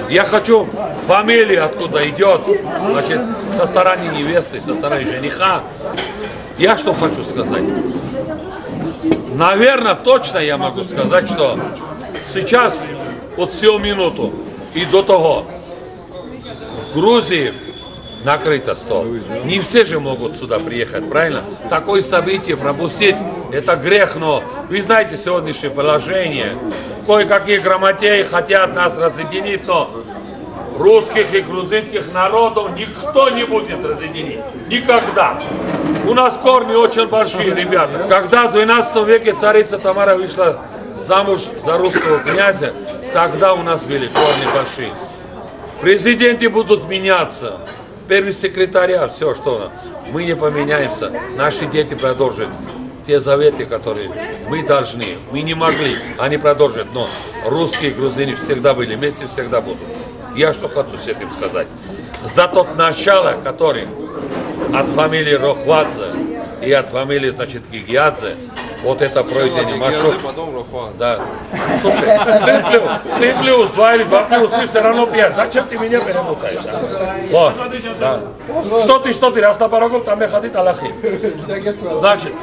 Я хочу фамилию, откуда идет, значит, со стороны невесты, со стороны жениха. Я что хочу сказать? Наверное, точно я могу сказать, что сейчас, вот всю минуту и до того, в Грузии накрыто стол. Не все же могут сюда приехать, правильно? Такое событие пропустить, это грех, но вы знаете сегодняшнее положение. Кое-какие грамотеи хотят нас разъединить, но русских и грузинских народов никто не будет разъединить. Никогда. У нас корни очень большие, ребята. Когда в 12 веке царица Тамара вышла замуж за русского князя, тогда у нас были корни большие. Президенты будут меняться. Первый секретаря, все, что мы не поменяемся. Наши дети продолжат те заветы, которые мы должны. Мы не могли, они продолжат. Но русские и грузины всегда были вместе, всегда будут. Я что хочу с этим сказать? За тот начало, который от фамилии Рохвадзе и от фамилии, значит, Гигиадзе, вот это пройденный маршрут. Да. Слушай, 3 плюс, 2 или 2 плюс, 3 все равно 5. Зачем ты меня перемутаешь? Вот. Да. Что ты, раз на порогом, там не ходит Аллахи. Значит,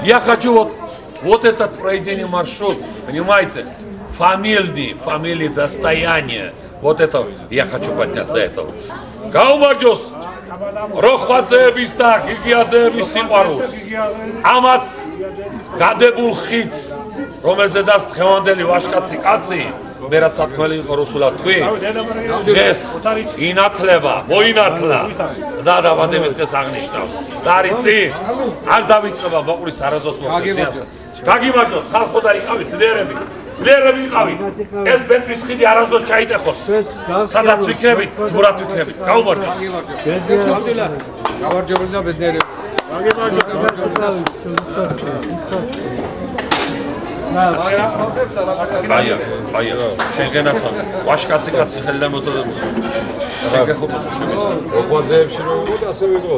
я хочу вот этот пройденный маршрут, понимаете, фамилии достояния. Вот это я хочу поднять за этого. Гаумаджос! Рохвадзеების და გიგიაძეების სიყვარულს. ამათ გადებულ ხიდს, რომელზედაც დღევანდელი ვაჟკაცი კაცი, მე რაც სათქმელი იყო რუსულად თქვი, დღეს ინათლება, მოინათლა და დაბადების დღეს აღნიშნავს. და არის წინ, არ დავიწყება მოყრის არაზოს მოხდენას. გაგიმარჯოთ, ხალხო და იყავით ძლიერები. ძლიერები იყავით. ეს ბეტრის ხიდი არასდროს ჩაიტეხოს. სადაც ვიქნებით, ძმურად ვიქნებით. გაუმარჯოთ. გამარჯვებული და ბედნიერები. აი, შენგენაცო, ვაშკაცი კაცი ხელიდან მოწოდებული. შეგეხობა შემიძლია. როხვაძეებში რომ იყო და ასე ვიყო.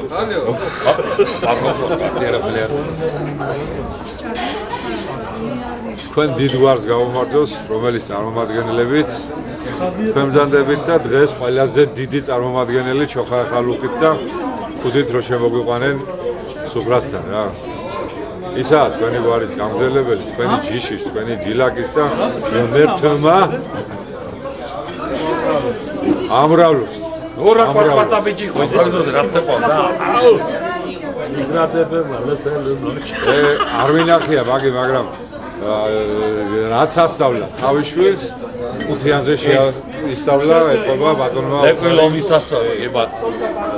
თქვენ დიდ გვარს გაუმარჯოს, რომელიც წარმომადგენლებით ქვემზანდებით და დღეს ყველაზე დიდი წარმომადგენელი ჩოხა-ხალუყით და ხუდით რომ შემოგვიყვანენ სუფრასთან რა. ისაა თქვენი გვარის გამგზელებელი, თქვენი ჯიში, თქვენი ძილაკის და ღმერთმა ამრავლოს. ორა კვაცა ბიჭი ხოს თავზე რაცეყო და აუ მიგრადებმა ლესელო. არ ვინახია მაგი, მაგრამ რაც ასწავლა თავის შვილს, ხუთიანზე ისწავლა, ეთქობა ბატონმა. ეკვილომის ასწავლა, ბატონო.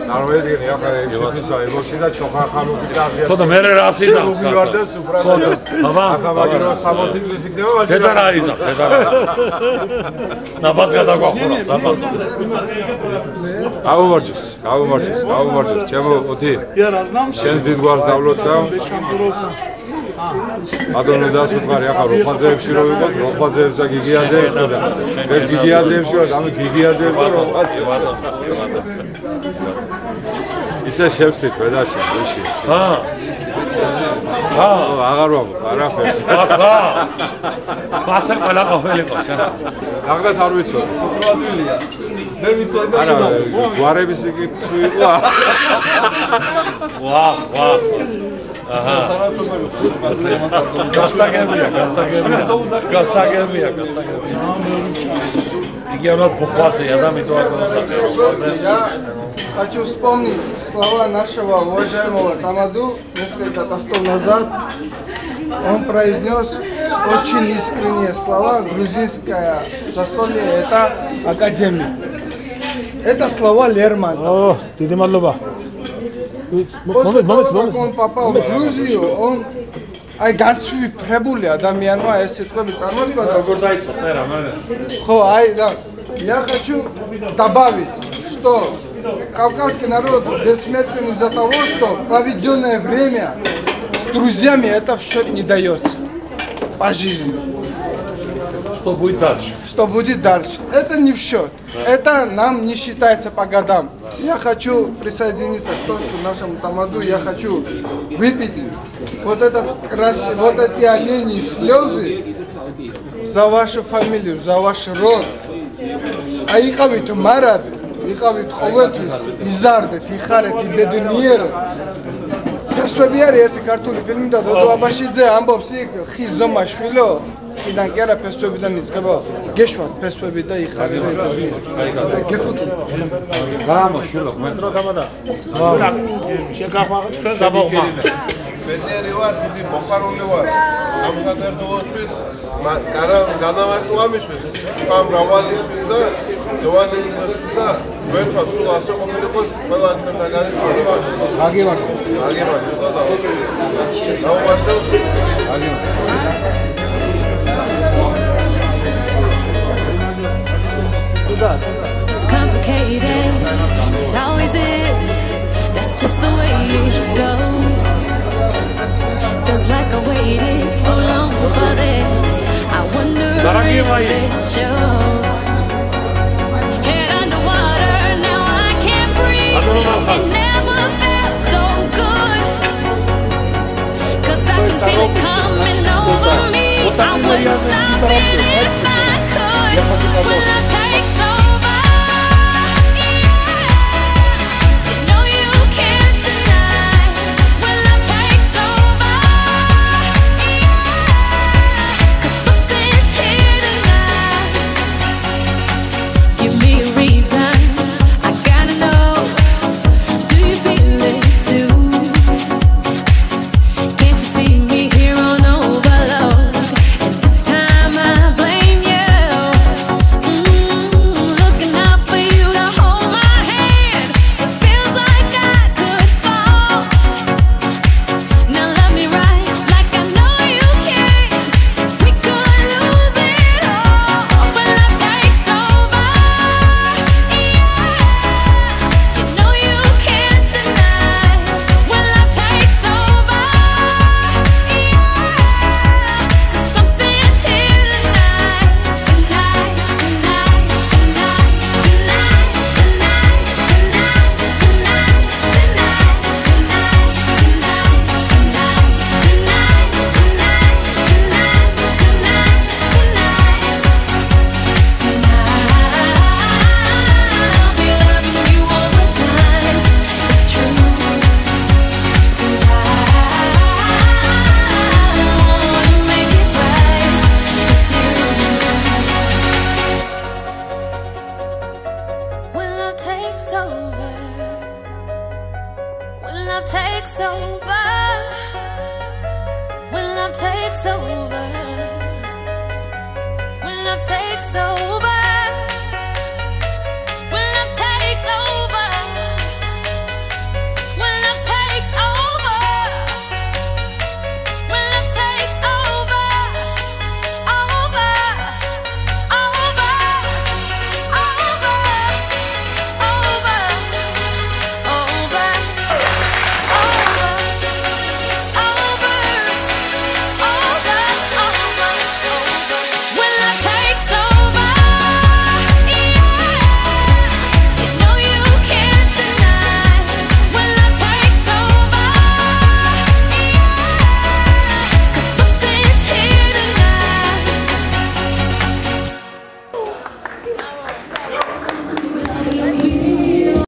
წარმოედგინე ახლა ექსპერტიზა ემოცი და ჩოხა-ხალუყი და აზია. ხოდა მე რას იზამ ვივარდა სუფრაზე. აბა, ახლა მაგირო 60 წლის იქნება მაშინ. ზედარა იზამ, ზედარა. ნაბას გადაგვახურა, ნაბას. გაუმარჯოს, ჩემო ოთი. შენ დიდ გვარს დავლოცავ. ბატონო დასუთხარი ახლა როხვაძეებში რო ვიყოთ, როხვაძეებს და გიგიაძეებს და ეს გიგიაძეებში ვარ, ამი გიგიაძეებს და როხვაძე. ისე შევსვით ვედაში, ვიში. აღარ ვამბობ, არაფერს. პასე ყველა ყოფილი ყავს. აღდათ არ ვიცოდი. მე ვიცოდი და გვარების იკითხვა იყო. ვაჰ. აჰა. გასაგებია. Игорь Бухватый, я дам итог. Хочу вспомнить слова нашего уважаемого Тамаду несколько постов назад. Он произнес очень искренние слова. Грузинское застолье – это академик. Это слова Лермонтова. После того, как он попал в Грузию, он განცვიფრებული ადამიანმა ეს სიტყვები წარმოიქმნა. როგორ დაიწყო წერა მერე? ხო, я хочу добавить, что кавказский народ бессмертен из-за того, что проведенное время с друзьями это в счет не дается по жизни. Что будет дальше? Что будет дальше? Это не в счет. Это нам не считается по годам. Я хочу присоединиться к нашему Тамаду. Я хочу выпить вот эти оленьи слезы за вашу фамилию, за ваш род. А იყავით მარად, იყავით ყოველთვის, იზარდეთ, იხარეთ, იბედნიერეთ. ფესვები არის ერთი ქართული ფილმი და დოდო აბაშიძე ამბობს იქ ხის ზომა შვილო, იქიდან კი არა ფესვებიდან იწყება, გეშვათ ფესვები და იხარე და იბედნიერეთ. გეხუთი. გამოშვილო, მეტრო გამოდა. შეგახვა თქვენ გაბოღმა. ბედნიერი ვარ, დიდი მოხარული ვარ. ამ გადარდოვისთვის განამარტო ამისთვის, სხვა მრავალისთვის და დოვანილისთვის და ვერთვა სულ ასე ყოფილიყო ყველა ჩვენთაგანი მოდი. აგევარ. ცოტა დავუმართო. It's complicated, it always is. That's just the way it goes. Feels like I waited so long for this. I wonder if it shows. Head underwater, now I can't breathe. It never felt so good. 'Cause I can feel it coming over me. I wouldn't stop it if I could. When I